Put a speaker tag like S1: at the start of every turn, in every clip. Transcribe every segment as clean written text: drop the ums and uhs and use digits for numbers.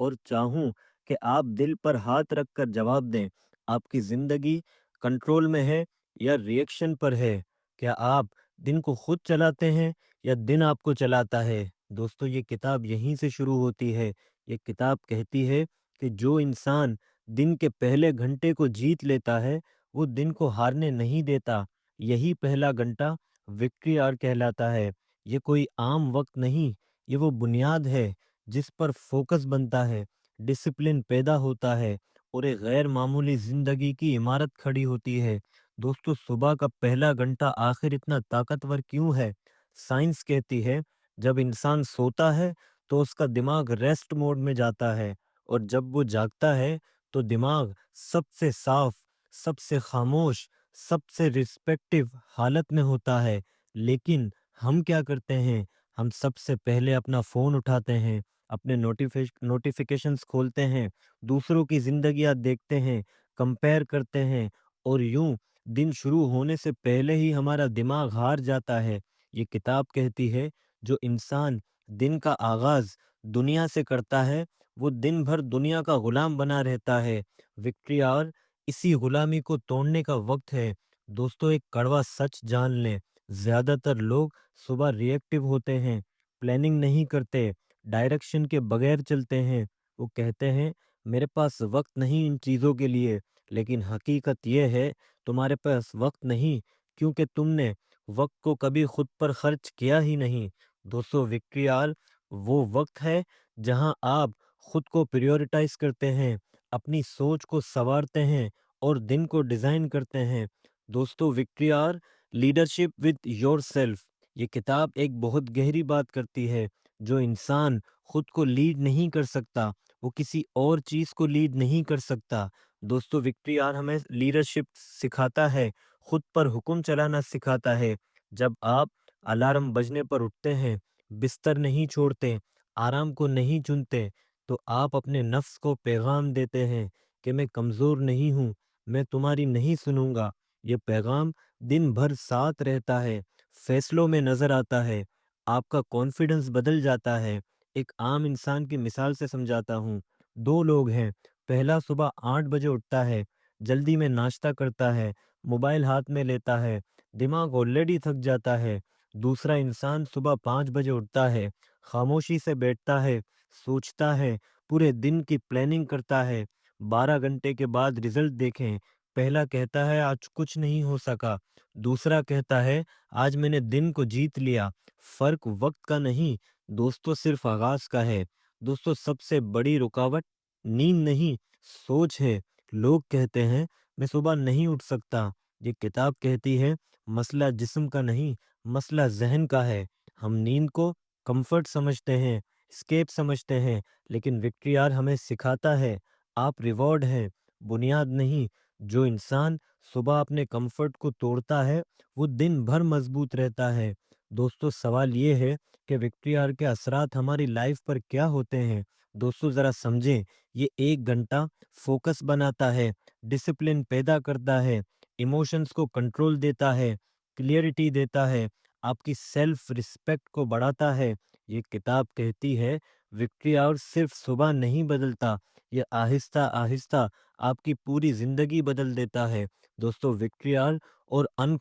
S1: اور چاہوں کہ آپ دل پر ہاتھ رکھ کر جواب دیں، آپ کی زندگی کنٹرول میں ہے یا ریئیکشن پر ہے؟ کیا آپ دن کو خود چلاتے ہیں یا دن آپ کو چلاتا ہے؟ دوستو یہ کتاب یہیں سے شروع ہوتی ہے۔ یہ کتاب کہتی ہے کہ جو انسان دن کے پہلے گھنٹے کو جیت لیتا ہے وہ دن کو ہارنے نہیں دیتا۔ یہی پہلا گھنٹہ وکٹری آور کہلاتا ہے۔ یہ کوئی عام وقت نہیں، یہ وہ بنیاد ہے جس پر فوکس بنتا ہے، ڈسپلن پیدا ہوتا ہے اور ایک غیر معمولی زندگی کی عمارت کھڑی ہوتی ہے۔ دوستو صبح کا پہلا گھنٹہ آخر اتنا طاقتور کیوں ہے؟ سائنس کہتی ہے جب انسان سوتا ہے تو اس کا دماغ ریسٹ موڈ میں جاتا ہے، اور جب وہ جاگتا ہے تو دماغ سب سے صاف، سب سے خاموش، سب سے رسپیکٹو حالت میں ہوتا ہے۔ لیکن ہم کیا کرتے ہیں؟ ہم سب سے پہلے اپنا فون اٹھاتے ہیں، اپنے نوٹیفیکیشنز کھولتے ہیں، دوسروں کی زندگیاں دیکھتے ہیں، کمپیئر کرتے ہیں، اور یوں دن شروع ہونے سے پہلے ہی ہمارا دماغ ہار جاتا ہے۔ یہ کتاب کہتی ہے جو انسان دن کا آغاز دنیا سے کرتا ہے وہ دن بھر دنیا کا غلام بنا رہتا ہے۔ وکٹری آور اسی غلامی کو توڑنے کا وقت ہے۔ دوستو ایک کڑوا سچ جان لیں، زیادہ تر لوگ صبح ریئیکٹیو ہوتے ہیں، پلاننگ نہیں کرتے، ڈائریکشن کے بغیر چلتے ہیں۔ وہ کہتے ہیں میرے پاس وقت نہیں ان چیزوں کے لیے، لیکن حقیقت یہ ہے تمہارے پاس وقت نہیں کیونکہ تم نے وقت کو کبھی خود پر خرچ کیا ہی نہیں۔ دوستو وکٹری آور وہ وقت ہے جہاں آپ خود کو پریورٹائز کرتے ہیں، اپنی سوچ کو سنوارتے ہیں اور دن کو ڈیزائن کرتے ہیں۔ دوستو victory hour leadership with yourself, یہ کتاب ایک بہت گہری بات کرتی ہے۔ جو انسان خود کو لیڈ نہیں کر سکتا وہ کسی اور چیز کو لیڈ نہیں کر سکتا۔ دوستو وکٹری آور ہمیں لیڈرشپ سکھاتا ہے، خود پر حکم چلانا سکھاتا ہے۔ جب آپ الارم بجنے پر اٹھتے ہیں، بستر نہیں چھوڑتے، آرام کو نہیں چنتے، تو آپ اپنے نفس کو پیغام دیتے ہیں کہ میں کمزور نہیں ہوں، میں تمہاری نہیں سنوں گا۔ یہ پیغام دن بھر ساتھ رہتا ہے، فیصلوں میں نظر آتا ہے، آپ کا کانفیڈنس بدل جاتا ہے۔ ایک عام انسان کی مثال سے سمجھاتا ہوں۔ دو لوگ ہیں، پہلا صبح 8 بجے اٹھتا ہے، جلدی میں ناشتہ کرتا ہے، موبائل ہاتھ میں لیتا ہے، دماغ آلریڈی تھک جاتا ہے۔ دوسرا انسان صبح 5 بجے اٹھتا ہے، خاموشی سے بیٹھتا ہے، سوچتا ہے، پورے دن کی پلاننگ کرتا ہے۔ 12 گھنٹے کے بعد رزلٹ دیکھیں، پہلا کہتا ہے آج کچھ نہیں ہو سکا، دوسرا کہتا ہے آج میں نے دن کو جیت لیا۔ فرق وقت کا نہیں دوستو، صرف آغاز کا ہے۔ دوستو سب سے بڑی رکاوٹ نیند نہیں، سوچ ہے۔ لوگ کہتے ہیں میں صبح نہیں اٹھ سکتا۔ یہ کتاب کہتی ہے مسئلہ جسم کا نہیں، مسئلہ ذہن کا ہے۔ ہم نیند کو کمفرٹ سمجھتے ہیں، اسکیپ سمجھتے ہیں، لیکن وکٹری آور ہمیں سکھاتا ہے آپ ریوارڈ ہیں، بنیاد نہیں۔ جو انسان صبح اپنے کمفرٹ کو توڑتا ہے وہ دن بھر مضبوط رہتا ہے۔ دوستو سوال یہ ہے کہ وکٹری آور کے اثرات ہماری لائف پر کیا ہوتے ہیں؟ دوستو ذرا سمجھیں، یہ 1 گھنٹہ فوکس بناتا ہے، ڈسپلن پیدا کرتا ہے، ایموشنز کو کنٹرول دیتا ہے، کلیئرٹی دیتا ہے، آپ کی سیلف رسپیکٹ کو بڑھاتا ہے۔ یہ کتاب کہتی ہے وکٹری آور صرف صبح نہیں بدلتا، یہ آہستہ آہستہ آپ کی پوری زندگی بدل دیتا ہے۔ دوستو وکٹری آور اور ان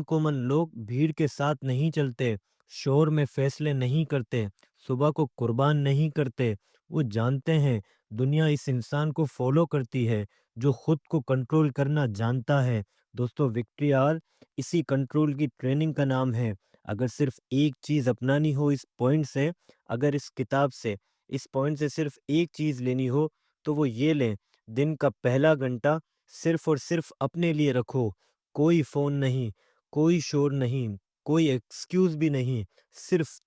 S1: کومن لوگ بھیڑ کے ساتھ نہیں چلتے، شور میں فیصلے نہیں کرتے، صبح کو قربان نہیں کرتے۔ وہ جانتے ہیں دنیا اس انسان کو فالو کرتی ہے جو خود کو کنٹرول کرنا جانتا ہے۔ دوستو وکٹری آور اسی کنٹرول کی ٹریننگ کا نام ہے۔ اگر صرف ایک چیز اپنانی ہو اس پوائنٹ سے، اگر اس کتاب سے اس پوائنٹ سے صرف ایک چیز لینی ہو تو وہ یہ لیں، دن کا پہلا گھنٹہ صرف اور صرف اپنے لیے رکھو۔ کوئی فون نہیں، کوئی شور نہیں، کوئی ایکسکیوز بھی نہیں، صرف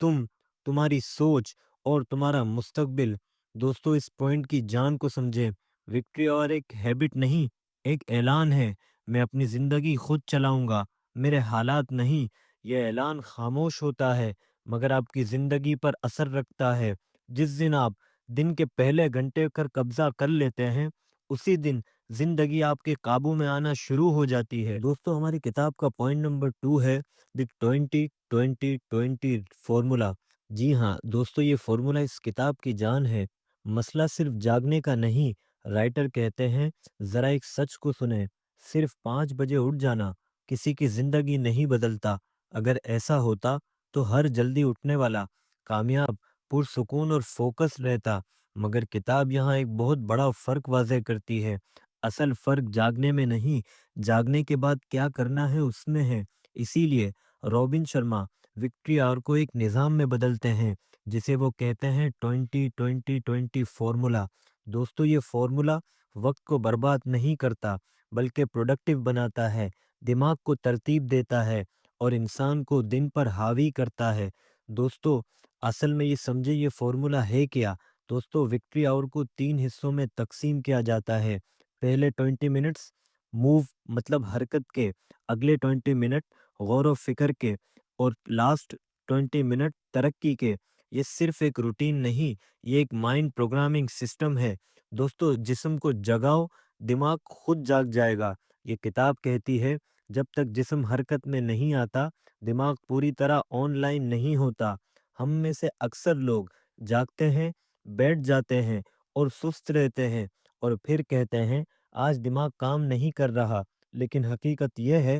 S1: تمہاری سوچ اور تمہارا مستقبل۔ دوستو اس پوائنٹ کی جان کو سمجھیں، وکٹری اور ایک ہیبٹ نہیں، ایک اعلان ہے۔ میں اپنی زندگی خود چلاؤں گا، میرے حالات نہیں۔ یہ اعلان خاموش ہوتا ہے مگر آپ کی زندگی پر اثر رکھتا ہے۔ جس دن آپ دن کے پہلے گھنٹے پر قبضہ کر لیتے ہیں اسی دن زندگی آپ کے قابو میں آنا شروع ہو جاتی ہے۔ دوستو ہماری کتاب کا پوائنٹ نمبر 2 ہے دی 20-20-20 فارمولا۔ جی ہاں دوستو، یہ فارمولا اس کتاب کی جان ہے۔ مسئلہ صرف جاگنے کا نہیں، رائٹر کہتے ہیں ذرا ایک سچ کو سنیں، صرف 5 بجے اٹھ جانا کسی کی زندگی نہیں بدلتا۔ اگر ایسا ہوتا تو ہر جلدی اٹھنے والا کامیاب، پرسکون اور فوکس رہتا۔ مگر کتاب یہاں ایک بہت بڑا فرق واضح کرتی ہے۔ اصل فرق جاگنے میں نہیں، جاگنے کے بعد کیا کرنا ہے اس میں ہے۔ اسی لیے رابن شرما وکٹری آور کو ایک نظام میں بدلتے ہیں جسے وہ کہتے ہیں 20-20-20 فارمولا۔ دوستو یہ فارمولا وقت کو برباد نہیں کرتا بلکہ پروڈکٹیو بناتا ہے، دماغ کو ترتیب دیتا ہے اور انسان کو دن پر حاوی کرتا ہے۔ دوستو اصل میں یہ سمجھے یہ فارمولا ہے کیا؟ دوستو وکٹری آور کو 3 حصوں میں تقسیم کیا جاتا ہے۔ پہلے 20 منٹس موو مطلب حرکت کے، اگلے 20 منٹ غور و فکر کے، اور لاسٹ 20 منٹ ترقی کے۔ یہ صرف ایک روٹین نہیں، یہ ایک مائنڈ پروگرامنگ سسٹم ہے۔ دوستو جسم کو جگاؤ، دماغ خود جاگ جائے گا۔ یہ کتاب کہتی ہے جب تک جسم حرکت میں نہیں آتا، دماغ پوری طرح آن لائن نہیں ہوتا۔ ہم میں سے اکثر لوگ جاگتے ہیں، بیٹھ جاتے ہیں اور سست رہتے ہیں، اور پھر کہتے ہیں آج دماغ کام نہیں کر رہا۔ لیکن حقیقت یہ ہے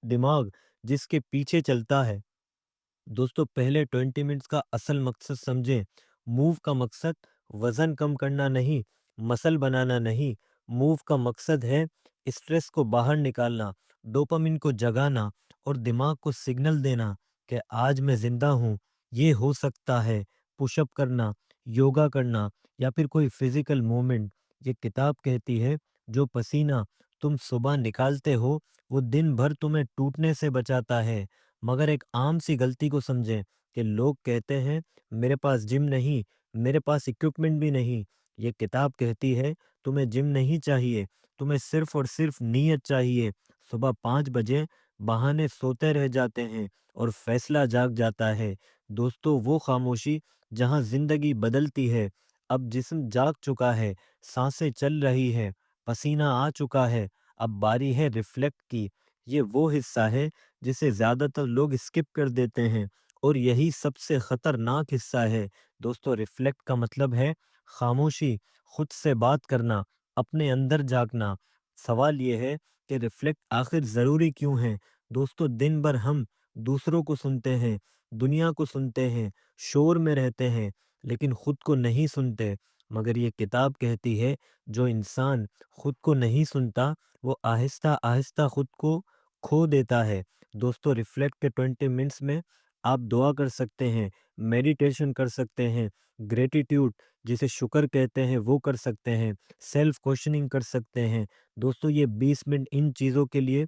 S1: دماغ جس کے پیچھے چلتا ہے۔ دوستو پہلے 20 منٹس کا اصل مقصد سمجھیں۔ موو کا مقصد وزن کم کرنا نہیں، مسل بنانا نہیں۔ موو کا مقصد ہے اسٹریس کو باہر نکالنا، ڈوپامن کو جگانا اور دماغ کو سگنل دینا کہ آج میں زندہ ہوں۔ یہ ہو سکتا ہے پش اپ کرنا، یوگا کرنا یا پھر کوئی فزیکل موومنٹ۔ یہ کتاب کہتی ہے جو پسینہ تم صبح نکالتے ہو وہ دن بھر تمہیں ٹوٹنے سے بچاتا ہے۔ مگر ایک عام سی غلطی کو سمجھیں کہ لوگ کہتے ہیں میرے پاس جم نہیں، میرے پاس اکوپمنٹ بھی نہیں۔ یہ کتاب کہتی ہے تمہیں جم نہیں چاہیے، تمہیں صرف اور صرف نیت چاہیے۔ صبح 5 بجے بہانے سوتے رہ جاتے ہیں اور فیصلہ جاگ جاتا ہے۔ دوستو وہ خاموشی جہاں زندگی بدلتی ہے۔ اب جسم جاگ چکا ہے، سانسیں چل رہی ہے، پسینہ آ چکا ہے، اب باری ہے ریفلیکٹ کی۔ یہ وہ حصہ ہے جسے زیادہ تر لوگ اسکپ کر دیتے ہیں، اور یہی سب سے خطرناک حصہ ہے۔ دوستو ریفلیکٹ کا مطلب ہے خاموشی، خود سے بات کرنا، اپنے اندر جھانکنا۔ سوال یہ ہے کہ ریفلیکٹ آخر ضروری کیوں ہے؟ دوستو دن بھر ہم دوسروں کو سنتے ہیں، دنیا کو سنتے ہیں، شور میں رہتے ہیں، لیکن خود کو نہیں سنتے۔ مگر یہ کتاب کہتی ہے جو انسان خود کو نہیں سنتا وہ آہستہ آہستہ خود کو کھو دیتا ہے۔ دوستو ریفلیکٹ کے 20 منٹس میں آپ دعا کر سکتے ہیں، میڈیٹیشن کر سکتے ہیں، گریٹیٹیوڈ جسے شکر کہتے ہیں وہ کر سکتے ہیں، سیلف کوشچننگ کر سکتے ہیں۔ دوستو یہ 20 منٹ ان چیزوں کے لیے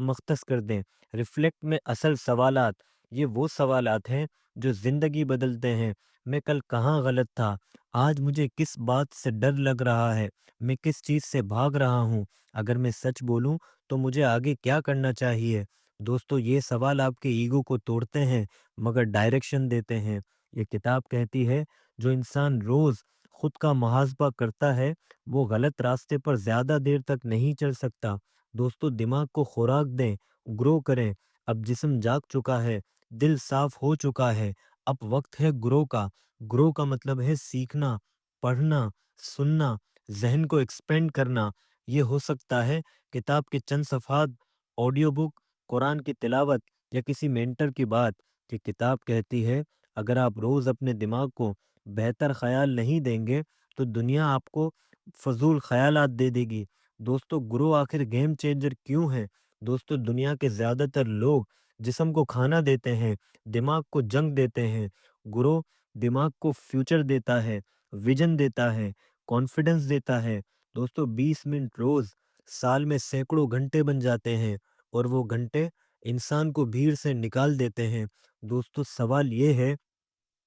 S1: مختص کر دیں۔ ریفلیکٹ میں اصل سوالات، یہ وہ سوالات ہیں جو زندگی بدلتے ہیں۔ میں کل کہاں غلط تھا؟ آج مجھے کس بات سے ڈر لگ رہا ہے؟ میں کس چیز سے بھاگ رہا ہوں؟ اگر میں سچ بولوں تو مجھے آگے کیا کرنا چاہیے؟ دوستو یہ سوال آپ کے ایگو کو توڑتے ہیں مگر ڈائریکشن دیتے ہیں۔ یہ کتاب کہتی ہے جو انسان روز خود کا محاسبہ کرتا ہے وہ غلط راستے پر زیادہ دیر تک نہیں چل سکتا۔ دوستو دماغ کو خوراک دیں، گرو کریں۔ اب جسم جاگ چکا ہے، دل صاف ہو چکا ہے، اب وقت ہے گرو کا۔ گرو کا مطلب ہے سیکھنا، پڑھنا، سننا، ذہن کو ایکسپینڈ کرنا۔ یہ ہو سکتا ہے کتاب کے چند صفحات، آڈیو بک، قرآن کی تلاوت یا کسی مینٹر کی بات۔ کہ کتاب کہتی ہے اگر آپ روز اپنے دماغ کو بہتر خیال نہیں دیں گے تو دنیا آپ کو فضول خیالات دے دے گی۔ دوستو گرو آخر گیم چینجر کیوں ہے؟ دوستو دنیا کے زیادہ تر لوگ جسم کو کھانا دیتے ہیں، دماغ کو جنگ دیتے ہیں۔ گرو دماغ کو فیوچر دیتا ہے، ویژن دیتا ہے، کانفیڈنس دیتا ہے۔ دوستو 20 منٹ روز سال میں سینکڑوں گھنٹے بن جاتے ہیں، اور وہ گھنٹے انسان کو بھیڑ سے نکال دیتے ہیں۔ دوستو سوال یہ ہے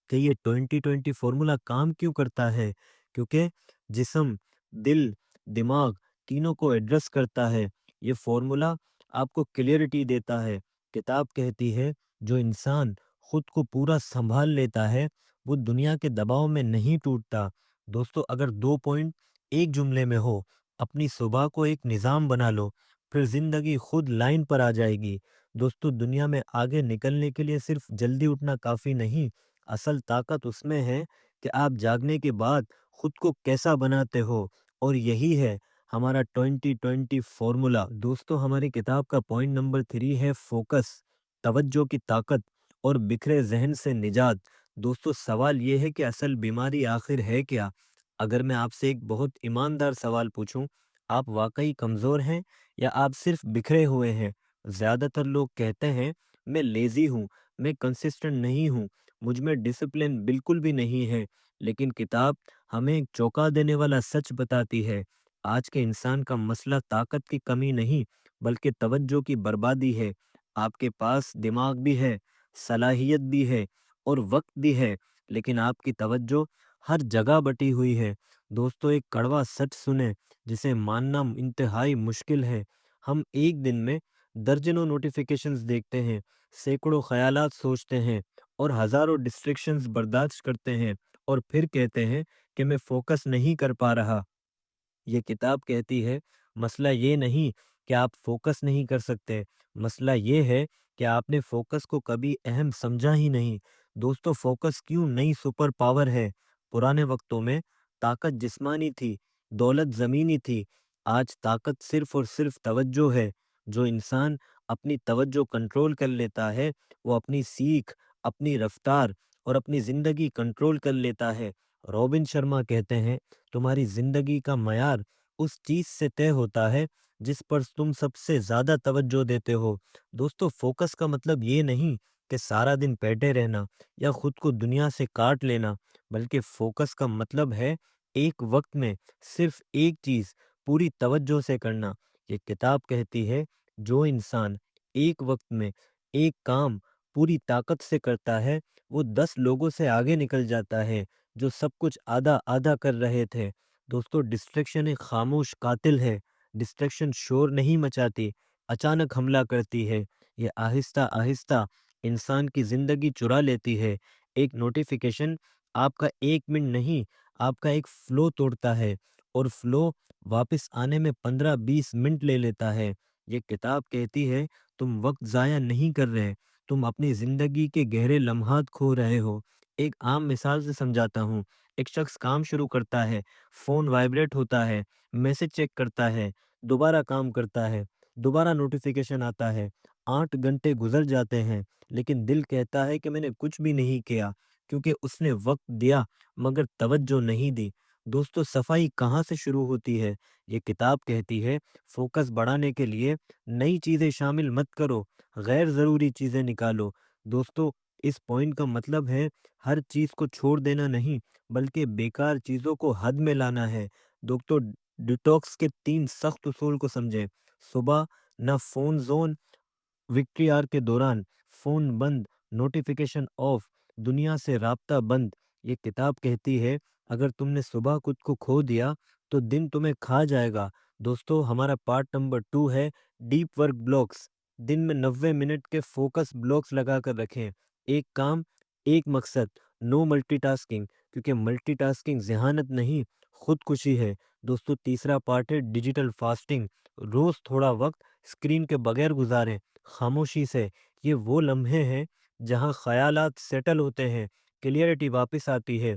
S1: کہ یہ 20-20 فارمولا کام کیوں کرتا ہے؟ کیونکہ جسم، دل، دماغ تینوں کو ایڈریس کرتا ہے۔ یہ فارمولا آپ کو کلیئرٹی دیتا ہے۔ کتاب کہتی ہے جو انسان خود کو پورا سنبھال لیتا ہے وہ دنیا کے دباؤ میں نہیں ٹوٹتا۔ دوستو اگر 2 پوائنٹ ایک جملے میں ہو، اپنی صبح کو ایک نظام بنا لو، پھر زندگی خود لائن پر آ جائے گی۔ دوستو دنیا میں آگے نکلنے کے لیے صرف جلدی اٹھنا کافی نہیں، اصل طاقت اس میں ہے کہ آپ جاگنے کے بعد خود کو کیسا بناتے ہو، اور یہی ہے ہمارا 2020 فارمولا۔ دوستو ہماری کتاب کا پوائنٹ نمبر 3 ہے فوکس، توجہ کی طاقت اور بکھرے ذہن سے نجات۔ دوستو سوال یہ ہے کہ اصل بیماری آخر ہے کیا؟ اگر میں آپ سے ایک بہت ایماندار سوال پوچھوں، آپ واقعی کمزور ہیں یا آپ صرف بکھرے ہوئے ہیں؟ زیادہ تر لوگ کہتے ہیں میں لیزی ہوں، میں کنسسٹنٹ نہیں ہوں، مجھ میں ڈسپلن بالکل بھی نہیں ہے۔ لیکن کتاب ہمیں ایک چونکا دینے والا سچ بتاتی ہے۔ آج کے انسان کا مسئلہ طاقت کی کمی نہیں بلکہ توجہ کی بربادی ہے۔ آپ کے پاس دماغ بھی ہے، صلاحیت بھی ہے اور وقت بھی ہے، لیکن آپ کی توجہ ہر جگہ بٹی ہوئی ہے۔ دوستو ایک کڑوا سچ سنیں جسے ماننا انتہائی مشکل ہے۔ ہم ایک دن میں درجنوں نوٹیفیکیشنز دیکھتے ہیں، سینکڑوں خیالات سوچتے ہیں اور ہزاروں ڈسٹریکشنز برداشت کرتے ہیں، اور پھر کہتے ہیں کہ میں فوکس نہیں کر پا رہا۔ یہ کتاب کہتی ہے مسئلہ یہ نہیں کہ آپ فوکس نہیں کر سکتے، مسئلہ یہ ہے کہ آپ نے فوکس کو کبھی اہم سمجھا ہی نہیں۔ دوستو فوکس کیوں نئی سپر پاور ہے؟ پرانے وقتوں میں طاقت جسمانی تھی، دولت زمینی تھی۔ آج طاقت صرف اور صرف توجہ ہے۔ جو انسان اپنی توجہ کنٹرول کر لیتا ہے وہ اپنی سیکھ، اپنی رفتار اور اپنی زندگی کنٹرول کر لیتا ہے۔ رابن شرما کہتے ہیں تمہاری زندگی کا معیار اس چیز سے طے ہوتا ہے جس پر تم سب سے زیادہ توجہ دیتے ہو۔ دوستو فوکس کا مطلب یہ نہیں کہ سارا دن بیٹھے رہنا یا خود کو دنیا سے کاٹ لینا، بلکہ فوکس کا مطلب ہے ایک وقت میں صرف ایک چیز پوری توجہ سے کرنا۔ یہ کتاب کہتی ہے جو انسان ایک وقت میں ایک کام پوری طاقت سے کرتا ہے وہ 10 لوگوں سے آگے نکل جاتا ہے جو سب کچھ آدھا آدھا کر رہے تھے۔ دوستو ڈسٹریکشن ایک خاموش قاتل ہے۔ ڈسٹریکشن شور نہیں مچاتی، اچانک حملہ کرتی ہے۔ یہ آہستہ آہستہ انسان کی زندگی چرا لیتی ہے۔ ایک نوٹیفیکیشن آپ کا 1 منٹ نہیں، آپ کا ایک فلو توڑتا ہے، اور فلو واپس آنے میں 15-20 منٹ لے لیتا ہے۔ یہ کتاب کہتی ہے تم وقت ضائع نہیں کر رہے، تم اپنی زندگی کے گہرے لمحات کھو رہے ہو۔ ایک عام مثال سے سمجھاتا ہوں۔ ایک شخص کام شروع کرتا ہے، فون وائبریٹ ہوتا ہے، میسج چیک کرتا ہے، دوبارہ کام کرتا ہے، دوبارہ نوٹیفیکیشن آتا ہے، 8 گھنٹے گزر جاتے ہیں، لیکن دل کہتا ہے کہ میں نے کچھ بھی نہیں کیا، کیونکہ اس نے وقت دیا مگر توجہ نہیں دی۔ دوستو صفائی کہاں سے شروع ہوتی ہے؟ یہ کتاب کہتی ہے فوکس بڑھانے کے لیے نئی چیزیں شامل مت کرو، غیر ضروری چیزیں نکالو۔ دوستو اس پوائنٹ کا مطلب ہے ہر چیز کو چھوڑ دینا نہیں بلکہ بیکار چیزوں کو حد میں لانا ہے۔ دوستو ڈیٹاکس کے 3 سخت اصول کو سمجھیں۔ صبح نہ فون زون، وکٹری آر کے دوران فون بند، نوٹیفیکیشن آف، دنیا سے رابطہ بند۔ یہ کتاب کہتی ہے اگر تم نے صبح خود کو کھو دیا تو دن تمہیں کھا جائے گا۔ دوستو ہمارا پارٹ نمبر 2 ہے ڈیپ ورک بلاکس۔ دن میں 90 منٹ کے فوکس بلاکس لگا کر رکھیں۔ ایک کام، ایک مقصد، نو ملٹی ٹاسکنگ، کیونکہ ملٹی ٹاسکنگ ذہانت نہیں خودکشی ہے۔ دوستو تیسرا پارٹ ہے ڈیجیٹل فاسٹنگ۔ روز تھوڑا وقت اسکرین کے بغیر گزاریں، خاموشی سے۔ یہ وہ لمحے ہیں جہاں خیالات سیٹل ہوتے ہیں، کلیئرٹی واپس آتی ہے۔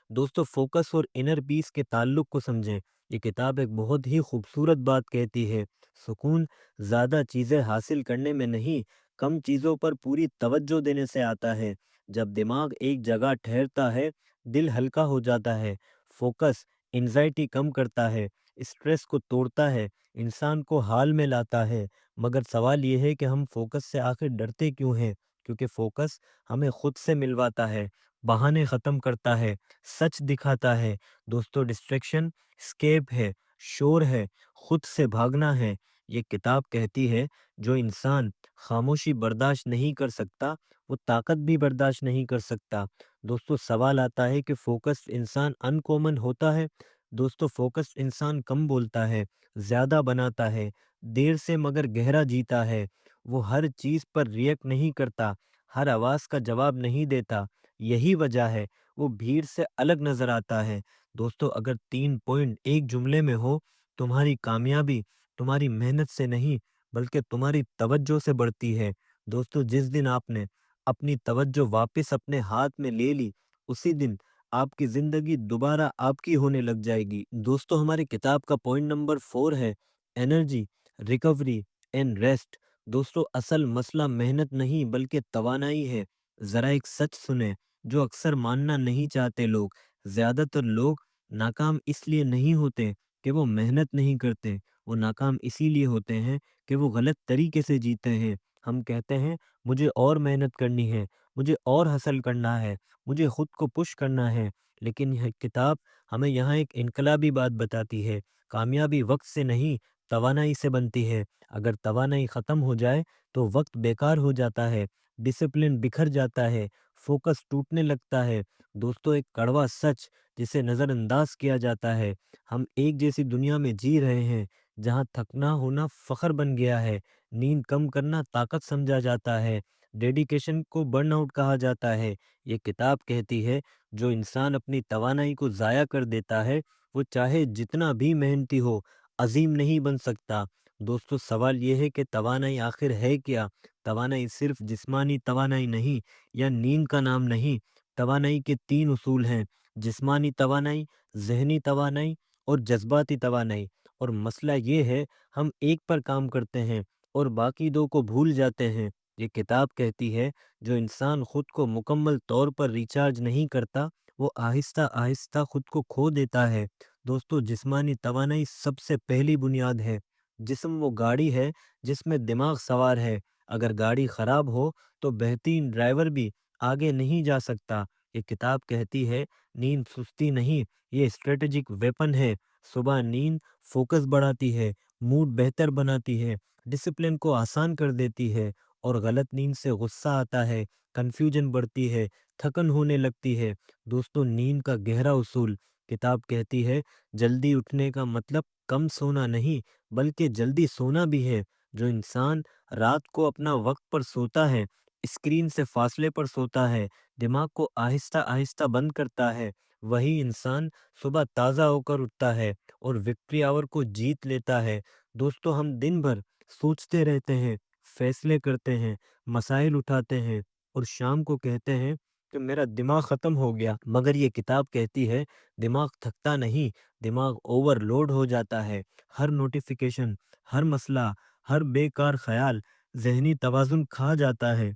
S1: دوستو فوکس اور انر پیس کے تعلق کو سمجھیں۔ یہ کتاب ایک بہت ہی خوبصورت بات کہتی ہے، سکون زیادہ چیزیں حاصل کرنے میں نہیں، کم چیزوں پر پوری توجہ دینے سے آتا ہے۔ جب دماغ ایک جگہ ٹھہرتا ہے دل ہلکا ہو جاتا ہے۔ فوکس انزائٹی کم کرتا ہے، اسٹریس کو توڑتا ہے، انسان کو حال میں لاتا ہے۔ مگر سوال یہ ہے کہ ہم فوکس سے آخر ڈرتے کیوں ہیں؟ کیونکہ فوکس ہمیں خود سے ملواتا ہے، بہانے ختم کرتا ہے، سچ دکھاتا ہے۔ دوستو ڈسٹریکشن اسکیپ ہے، شور ہے، خود سے بھاگنا ہے۔ یہ کتاب کہتی ہے جو انسان خاموشی برداشت نہیں کر سکتا وہ طاقت بھی برداشت نہیں کر سکتا۔ دوستو سوال آتا ہے کہ فوکس انسان ان کومن ہوتا ہے؟ دوستو فوکس انسان کم بولتا ہے، زیادہ بناتا ہے، دیر سے مگر گہرا جیتا ہے۔ وہ ہر چیز پر ریئیکٹ نہیں کرتا، ہر آواز کا جواب نہیں دیتا۔ یہی وجہ ہے وہ بھیڑ سے الگ نظر آتا ہے۔ دوستو اگر 3 پوائنٹ ایک جملے میں ہو، تمہاری کامیابی تمہاری محنت سے نہیں بلکہ تمہاری توجہ سے بڑھتی ہے۔ دوستو جس دن آپ نے اپنی توجہ واپس اپنے ہاتھ میں لے لی، اسی دن آپ کی زندگی دوبارہ آپ کی ہونے لگ جائے گی۔ دوستو ہماری کتاب کا پوائنٹ نمبر 4 ہے انرجی، ریکوری اینڈ ریسٹ۔ دوستو اصل مسئلہ محنت نہیں بلکہ توانائی ہے۔ ذرا ایک سچ سنیں جو اکثر ماننا نہیں چاہتے لوگ۔ زیادہ تر لوگ ناکام اس لیے نہیں ہوتے کہ وہ محنت نہیں کرتے، وہ ناکام اسی لیے ہوتے ہیں کہ وہ غلط طریقے سے جیتے ہیں۔ ہم کہتے ہیں مجھے اور محنت کرنی ہے، مجھے اور حاصل کرنا ہے، مجھے خود کو پش کرنا ہے، لیکن یہ کتاب ہمیں یہاں ایک انقلابی بات بتاتی ہے۔ کامیابی وقت سے نہیں، توانائی سے بنتی ہے۔ اگر توانائی ختم ہو جائے تو وقت بیکار ہو جاتا ہے، ڈسپلن بکھر جاتا ہے، فوکس ٹوٹنے لگتا ہے۔ دوستو ایک کڑوا سچ جسے نظر انداز کیا جاتا ہے، ہم ایک جیسی دنیا میں جی رہے ہیں جہاں تھکنا ہونا فخر بن گیا ہے، نیند کم کرنا طاقت سمجھا جاتا ہے، ڈیڈیکیشن کو برن آؤٹ کہا جاتا ہے۔ یہ کتاب کہتی ہے جو انسان اپنی توانائی کو ضائع کر دیتا ہے وہ چاہے جتنا بھی محنتی ہو عظیم نہیں بن سکتا۔ دوستو سوال یہ ہے کہ توانائی آخر ہے کیا؟ توانائی صرف جسمانی توانائی نہیں یا نیند کا نام نہیں۔ توانائی کے 3 اصول ہیں: جسمانی توانائی، ذہنی توانائی اور جذباتی توانائی۔ اور مسئلہ یہ ہے ہم ایک پر کام کرتے ہیں اور باقی 2 کو بھول جاتے ہیں۔ یہ کتاب کہتی ہے جو انسان خود کو مکمل طور پر ریچارج نہیں کرتا وہ آہستہ آہستہ خود کو کھو دیتا ہے۔ دوستو جسمانی توانائی سب سے پہلی بنیاد ہے۔ جسم وہ گاڑی ہے جس میں دماغ سوار ہے، اگر گاڑی خراب ہو تو بہترین ڈرائیور بھی آگے نہیں جا سکتا۔ یہ کتاب کہتی ہے نیند سستی نہیں، یہ اسٹریٹجک ویپن ہے۔ صبح نیند فوکس بڑھاتی ہے، موڈ بہتر بناتی ہے، ڈسپلن کو آسان کر دیتی ہے، اور غلط نیند سے غصہ آتا ہے، کنفیوژن بڑھتی ہے، تھکن ہونے لگتی ہے۔ دوستو نیند کا گہرا اصول، کتاب کہتی ہے جلدی اٹھنے کا مطلب کم سونا نہیں بلکہ جلدی سونا بھی ہے۔ جو انسان رات کو اپنا وقت پر سوتا ہے، اسکرین سے فاصلے پر سوتا ہے، دماغ کو آہستہ آہستہ بند کرتا ہے، وہی انسان صبح تازہ ہو کر اٹھتا ہے اور وکٹری آور کو جیت لیتا ہے۔ دوستو ہم دن بھر سوچتے رہتے ہیں، فیصلے کرتے ہیں، مسائل اٹھاتے ہیں اور شام کو کہتے ہیں کہ میرا دماغ ختم ہو گیا، مگر یہ کتاب کہتی ہے دماغ تھکتا نہیں، دماغ اوور لوڈ ہو جاتا ہے۔ ہر نوٹیفیکیشن، ہر مسئلہ، ہر بیکار خیال ذہنی توازن کھا جاتا ہے۔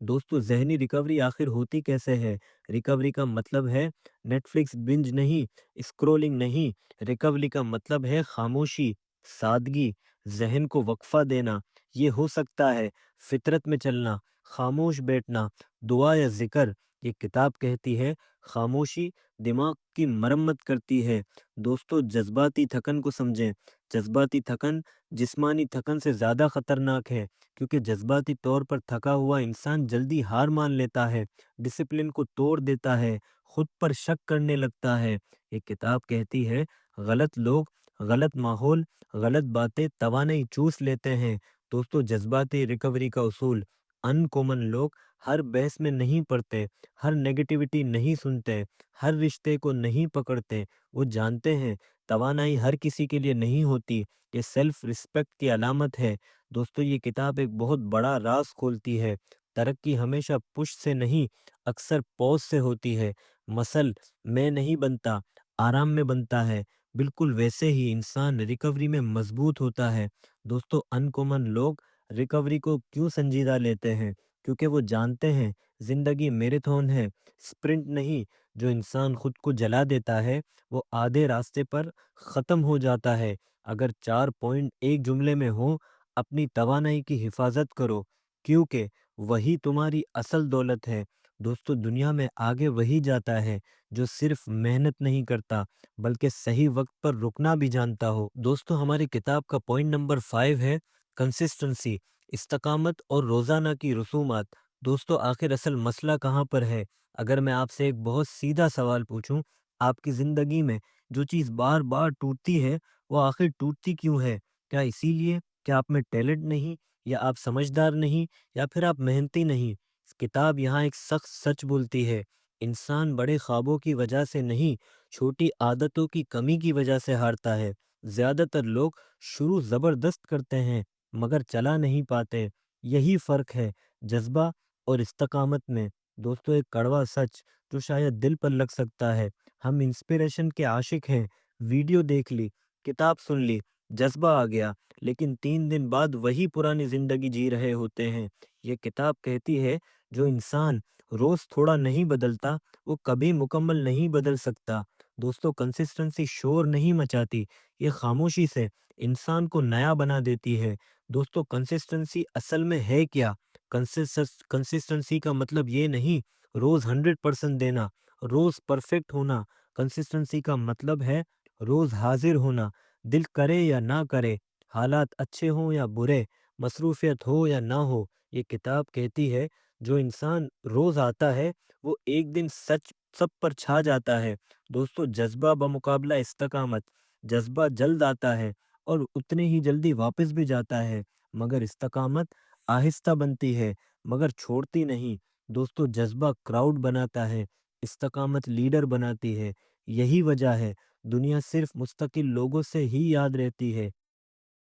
S1: دوستو ذہنی ریکوری آخر ہوتی کیسے ہے؟ ریکوری کا مطلب ہے نیٹ فلکس بنج نہیں، اسکرولنگ نہیں۔ ریکوری کا مطلب ہے خاموشی، سادگی، ذہن کو وقفہ دینا۔ یہ ہو سکتا ہے فطرت میں چلنا، خاموش بیٹھنا، دعا یا ذکر۔ یہ کتاب کہتی ہے خاموشی دماغ کی مرمت کرتی ہے۔ دوستو جذباتی تھکن کو سمجھیں۔ جذباتی تھکن جسمانی تھکن سے زیادہ خطرناک ہے، کیونکہ جذباتی طور پر تھکا ہوا انسان جلدی ہار مان لیتا ہے، ڈسپلن کو توڑ دیتا ہے، خود پر شک کرنے لگتا ہے۔ یہ کتاب کہتی ہے غلط لوگ، غلط ماحول، غلط باتیں توانائی چوس لیتے ہیں۔ دوستو جذباتی ریکوری کا اصول، ان کامن لوگ ہر بحث میں نہیں پڑتے، ہر نیگیٹیوٹی نہیں سنتے، ہر رشتے کو نہیں پکڑتے۔ وہ جانتے ہیں توانائی ہر کسی کے لیے نہیں ہوتی، یہ سیلف رسپیکٹ کی علامت ہے۔ دوستو یہ کتاب ایک بہت بڑا راز کھولتی ہے۔ ترقی ہمیشہ پش سے نہیں، اکثر پوز سے ہوتی ہے۔ مسل میں نہیں بنتا، آرام میں بنتا ہے۔ بالکل ویسے ہی انسان ریکوری میں مضبوط ہوتا ہے۔ دوستو ان کامن لوگ ریکوری کو کیوں سنجیدہ لیتے ہیں؟ کیونکہ وہ جانتے ہیں زندگی میراتھن ہے، سپرنٹ نہیں۔ جو انسان خود کو جلا دیتا ہے وہ آدھے راستے پر ختم ہو جاتا ہے۔ اگر 4 پوائنٹ ایک جملے میں ہوں: اپنی توانائی کی حفاظت کرو کیونکہ وہی تمہاری اصل دولت ہے۔ دوستو دنیا میں آگے وہی جاتا ہے جو صرف محنت نہیں کرتا بلکہ صحیح وقت پر رکنا بھی جانتا ہو۔ دوستو ہماری کتاب کا پوائنٹ نمبر 5 ہے کنسسٹنسی، استقامت اور روزانہ کی رسومات۔ دوستو آخر اصل مسئلہ کہاں پر ہے؟ اگر میں آپ سے ایک بہت سیدھا سوال پوچھوں، آپ کی زندگی میں جو چیز بار بار ٹوٹتی ہے وہ آخر ٹوٹتی کیوں ہے؟ کیا اسی لیے کہ آپ میں ٹیلنٹ نہیں، یا آپ سمجھدار نہیں، یا پھر آپ محنتی نہیں؟ کتاب یہاں ایک سخت سچ بولتی ہے، انسان بڑے خوابوں کی وجہ سے نہیں، چھوٹی عادتوں کی کمی کی وجہ سے ہارتا ہے۔ زیادہ تر لوگ شروع زبردست کرتے ہیں مگر چلا نہیں پاتے۔ یہی فرق ہے، جذبہ اور استقامت میں دوستوں ایک کڑوا سچ جو شاید دل پر لگ سکتا ہے، ہم انسپریشن کے عاشق ہیں، ویڈیو دیکھ لی، کتاب سن لی، جذبہ آ گیا، لیکن 3 دن بعد وہی پرانی زندگی جی رہے ہوتے ہیں۔ یہ کتاب کہتی ہے جو انسان روز تھوڑا نہیں بدلتا وہ کبھی مکمل نہیں بدل سکتا۔ دوستوں کنسسٹنسی شور نہیں مچاتی، یہ خاموشی سے انسان کو نیا بنا دیتی ہے۔ دوستوں کنسسٹنسی اصل میں ہے کیا؟ کنسسٹنسی کا مطلب یہ نہیں روز 100% دینا، روز پرفیکٹ ہونا۔ کنسسٹنسی کا مطلب ہے روز حاضر ہونا، دل کرے یا نہ کرے، حالات اچھے ہوں یا برے، مصروفیت ہو یا نہ ہو۔ یہ کتاب کہتی ہے جو انسان روز آتا ہے وہ ایک دن سچ سب پر چھا جاتا ہے۔ دوستو جذبہ بمقابلہ استقامت، جذبہ جلد آتا ہے اور اتنے ہی جلدی واپس بھی جاتا ہے، مگر استقامت آہستہ بنتی ہے مگر چھوڑتی نہیں۔ دوستو جذبہ کراؤڈ بناتا ہے، استقامت لیڈر بناتی ہے۔ یہی وجہ ہے دنیا صرف مستقل لوگوں سے ہی یاد رہتی ہے۔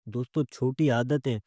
S1: دوستو چھوٹی عادتیں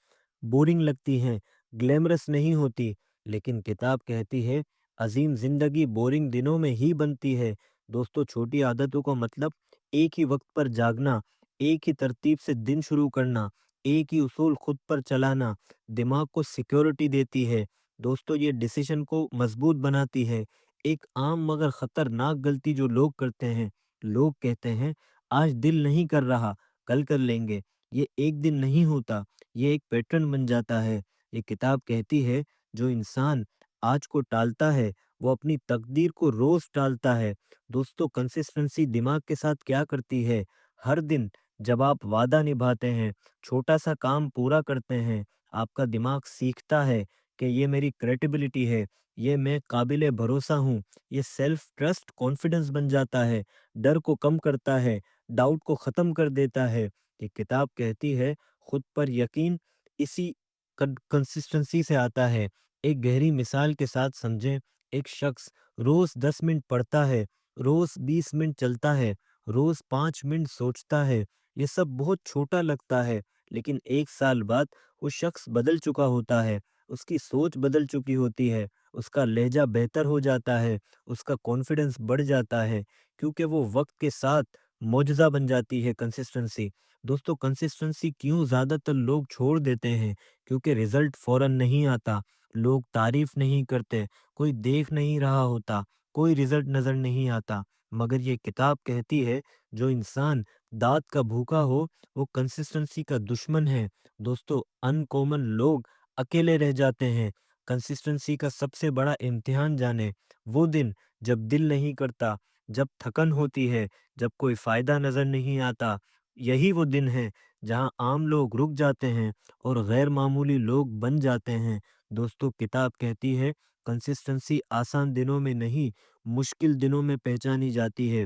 S1: بورنگ لگتی ہیں، گلیمرس نہیں ہوتی، لیکن کتاب کہتی ہے عظیم زندگی بورنگ دنوں میں ہی بنتی ہے۔ دوستو چھوٹی عادتوں کا مطلب ایک ہی وقت پر جاگنا، ایک ہی ترتیب سے دن شروع کرنا، ایک ہی اصول خود پر چلانا دماغ کو سیکیورٹی دیتی ہے۔ دوستو یہ ڈیسیشن کو مضبوط بناتی ہے۔ ایک عام مگر خطرناک غلطی جو لوگ کرتے ہیں، لوگ کہتے ہیں آج دل نہیں کر رہا، کل کر لیں گے۔ یہ ایک دن نہیں ہوتا، یہ ایک پیٹرن بن جاتا ہے۔ یہ کتاب کہتی ہے جو انسان آج کو ٹالتا ہے وہ اپنی تقدیر کو روز ٹالتا ہے۔ دوستو کنسسٹنسی دماغ کے ساتھ کیا کرتی ہے؟ ہر دن جب آپ وعدہ نبھاتے ہیں، چھوٹا سا کام پورا کرتے ہیں، آپ کا دماغ سیکھتا ہے کہ یہ میری کریڈیبلٹی ہے، یہ میں قابل بھروسہ ہوں۔ یہ سیلف ٹرسٹ کانفیڈنس بن جاتا ہے، ڈر کو کم کرتا ہے، ڈاؤٹ کو ختم کر دیتا ہے۔ یہ کتاب کہتی ہے خود پر یقین اسی کنسسٹنسی سے آتا ہے۔ ایک گہری مثال کے ساتھ سمجھیں، ایک شخص روز 10 منٹ پڑھتا ہے، روز 20 منٹ چلتا ہے، روز 5 منٹ سوچتا ہے۔ یہ سب بہت چھوٹا لگتا ہے، لیکن 1 سال بعد وہ شخص بدل چکا ہوتا ہے، اس کی سوچ بدل چکی ہوتی ہے، اس کا لہجہ بہتر ہو جاتا ہے، اس کا کانفیڈنس بڑھ جاتا ہے، کیونکہ وہ وقت کے ساتھ معجزہ بن جاتی ہے کنسسٹنسی۔ دوستو کنسسٹنسی کیوں زیادہ تر لوگ چھوڑ دیتے ہیں؟ کیونکہ رزلٹ فوراً نہیں آتا، لوگ تعریف نہیں کرتے، کوئی دیکھ نہیں رہا ہوتا، کوئی رزلٹ نظر نہیں آتا۔ مگر یہ کتاب کہتی ہے جو انسان داد کا بھوکا ہو وہ کنسسٹنسی کا دشمن ہے۔ دوستو ان کامن لوگ اکیلے رہ جاتے ہیں۔ کنسسٹنسی کا سب سے بڑا امتحان جانے، وہ دن جب دل نہیں کرتا، جب تھکن ہوتی ہے، جب کوئی فائدہ نظر نہیں آتا، یہی وہ دن ہے جہاں عام لوگ رک جاتے ہیں اور غیر معمولی لوگ بن جاتے ہیں۔ دوستو کتاب کہتی ہے کنسسٹنسی آسان دنوں میں نہیں، مشکل دنوں میں پہچانی جاتی ہے۔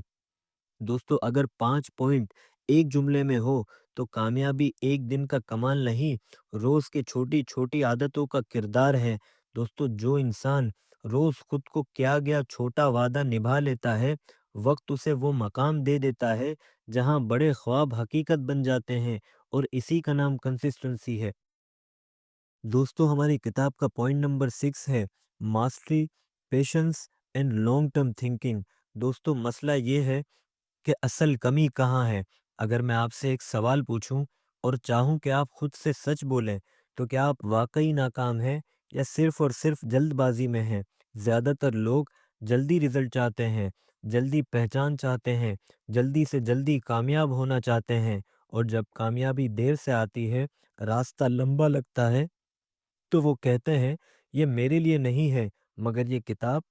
S1: دوستو اگر 5 پوائنٹ ایک جملے میں ہو تو کامیابی ایک دن کا کمال نہیں، روز کے چھوٹی چھوٹی عادتوں کا کردار ہے۔ دوستو جو انسان روز خود کو کیا گیا چھوٹا وعدہ نبھا لیتا ہے، وقت اسے وہ مقام دے دیتا ہے جہاں بڑے خواب حقیقت بن جاتے ہیں، اور اسی کا نام کنسسٹنسی ہے۔ دوستو ہماری کتاب کا پوائنٹ نمبر 6 ہے mastery, patience and long term thinking. دوستو مسئلہ یہ ہے کہ اصل کمی کہاں ہے؟ اگر میں آپ سے ایک سوال پوچھوں اور چاہوں کہ آپ خود سے سچ بولیں تو کیا آپ واقعی ناکام ہیں یا صرف اور صرف جلد بازی میں ہیں؟ زیادہ تر لوگ جلدی رزلٹ چاہتے ہیں، جلدی پہچان چاہتے ہیں، جلدی سے جلدی کامیاب ہونا چاہتے ہیں، اور جب کامیابی دیر سے آتی ہے، راستہ لمبا لگتا ہے، تو وہ کہتے ہیں یہ میرے لیے نہیں ہے۔ مگر یہ کتاب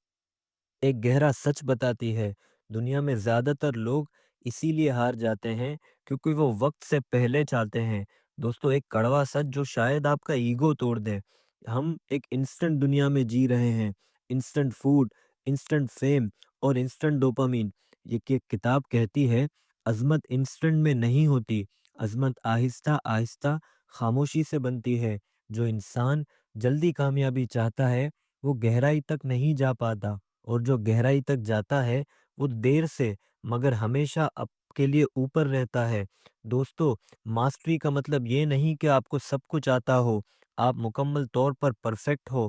S1: ایک گہرا سچ بتاتی ہے، دنیا میں زیادہ تر لوگ اسی لیے ہار جاتے ہیں کیونکہ وہ وقت سے پہلے چاہتے ہیں۔ دوستو ایک کڑوا سچ جو شاید آپ کا ایگو توڑ دے، ہم ایک انسٹنٹ دنیا میں جی رہے ہیں، انسٹنٹ فوڈ، انسٹنٹ فیم اور انسٹنٹ ڈوپامین۔ یہ کتاب کہتی ہے عظمت انسٹنٹ میں نہیں ہوتی، عظمت آہستہ آہستہ خاموشی سے بنتی ہے۔ جو انسان جلدی کامیابی چاہتا ہے وہ گہرائی تک نہیں جا پاتا، اور جو گہرائی تک جاتا ہے وہ دیر سے مگر ہمیشہ آپ کے لیے اوپر رہتا ہے۔ دوستو ماسٹری کا مطلب یہ نہیں کہ آپ کو سب کچھ آتا ہو، آپ مکمل طور پر پرفیکٹ ہو،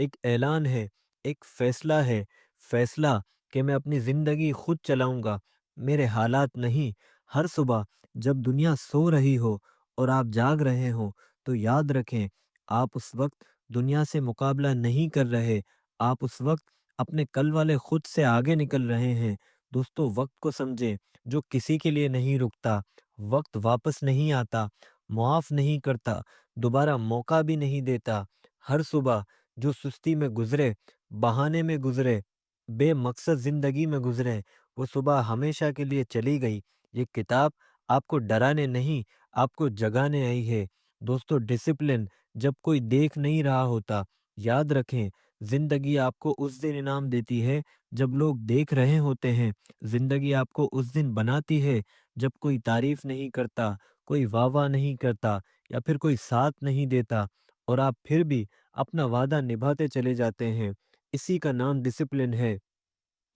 S1: ایک اعلان ہے، ایک فیصلہ ہے، فیصلہ کہ میں اپنی زندگی خود چلاؤں گا، میرے حالات نہیں۔ ہر صبح جب دنیا سو رہی ہو اور آپ جاگ رہے ہوں تو یاد رکھیں، آپ اس وقت دنیا سے مقابلہ نہیں کر رہے، آپ اس وقت اپنے کل والے خود سے آگے نکل رہے ہیں۔ دوستو وقت کو سمجھیں، جو کسی کے لیے نہیں رکتا، وقت واپس نہیں آتا، معاف نہیں کرتا، دوبارہ موقع بھی نہیں دیتا۔ ہر صبح جو سستی میں گزرے، بہانے میں گزرے، بے مقصد زندگی میں گزرے، وہ صبح ہمیشہ کے لیے چلی گئی۔ یہ کتاب آپ کو ڈرانے نہیں، آپ کو جگانے آئی ہے۔ دوستو ڈسپلن جب کوئی دیکھ نہیں رہا ہوتا، یاد رکھیں، زندگی آپ کو اس دن انعام دیتی ہے جب لوگ دیکھ رہے ہوتے ہیں۔ زندگی آپ کو اس دن بناتی ہے جب کوئی تعریف نہیں کرتا، کوئی واہ واہ نہیں کرتا، یا پھر کوئی ساتھ نہیں دیتا، اور آپ پھر بھی اپنا وعدہ نبھاتے چلے جاتے ہیں۔ اسی کا نام ڈسپلن ہے۔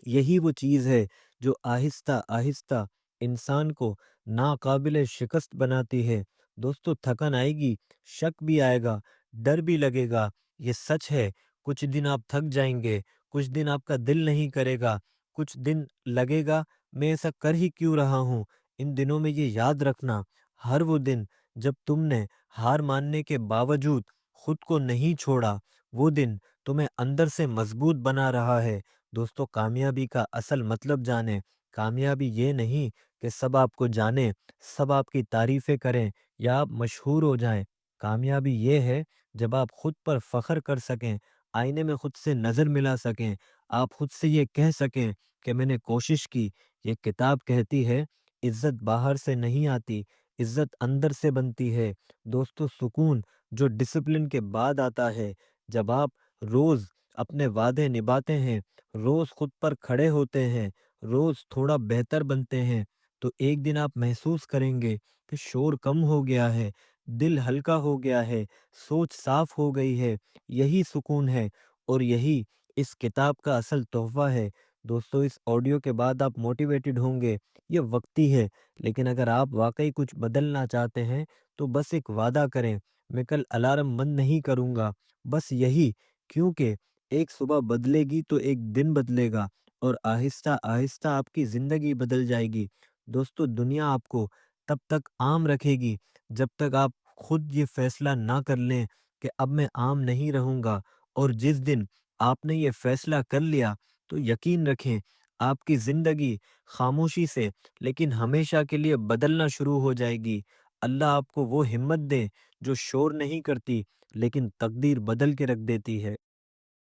S1: یہی وہ چیز ہے جو آہستہ آہستہ انسان کو ناقابل شکست بناتی ہے۔ دوستو تھکن آئے گی، شک بھی آئے گا، ڈر بھی لگے گا، یہ سچ ہے۔ کچھ دن آپ تھک جائیں گے، کچھ دن آپ کا دل نہیں کرے گا، کچھ دن لگے گا میں ایسا کر ہی کیوں رہا ہوں۔ ان دنوں میں یہ یاد رکھنا، ہر وہ دن جب تم نے ہار ماننے کے باوجود خود کو نہیں چھوڑا، وہ دن تمہیں اندر سے مضبوط بنا رہا ہے۔ دوستو کامیابی کا اصل مطلب جانیں۔ کامیابی یہ نہیں کہ سب آپ کو جانیں، سب آپ کی تعریفیں کریں یا آپ مشہور ہو جائیں۔ کامیابی یہ ہے جب آپ خود پر فخر کر سکیں، آئینے میں خود سے نظر ملا سکیں، آپ خود سے یہ کہہ سکیں کہ میں نے کوشش کی۔ یہ کتاب کہتی ہے عزت باہر سے نہیں آتی، عزت اندر سے بنتی ہے۔ دوستو سکون جو ڈسپلن کے بعد آتا ہے، جب آپ روز اپنے وعدے نبھاتے ہیں، روز خود پر کھڑے ہوتے ہیں، روز تھوڑا بہتر بنتے ہیں، تو ایک دن آپ محسوس کریں گے کہ شور کم ہو گیا ہے، دل ہلکا ہو گیا ہے، سوچ صاف ہو گئی ہے۔ یہی سکون ہے، اور یہی اس کتاب کا اصل تحفہ ہے۔ دوستو اس آڈیو کے بعد آپ موٹیویٹڈ ہوں گے، یہ وقتی ہے، لیکن اگر آپ واقعی کچھ بدلنا چاہتے ہیں تو بس ایک وعدہ کریں، میں کل الارم بند نہیں کروں گا، بس یہی، کیونکہ ایک صبح بدلے گی تو ایک دن بدلے گا، اور آہستہ آہستہ آپ کی زندگی بدل جائے گی۔ دوستو دنیا آپ کو تب تک عام رکھے گی جب تک آپ خود یہ فیصلہ نہ کر لیں کہ اب میں عام نہیں رہوں گا، اور جس دن آپ نے یہ فیصلہ کر لیا تو یقین رکھیں آپ کی زندگی خاموشی سے لیکن ہمیشہ کے لیے بدلنا شروع ہو جائے گی۔ اللہ آپ کو وہ ہمت دے جو شور نہیں کرتی لیکن تقدیر بدل کے رکھ دیتی ہے۔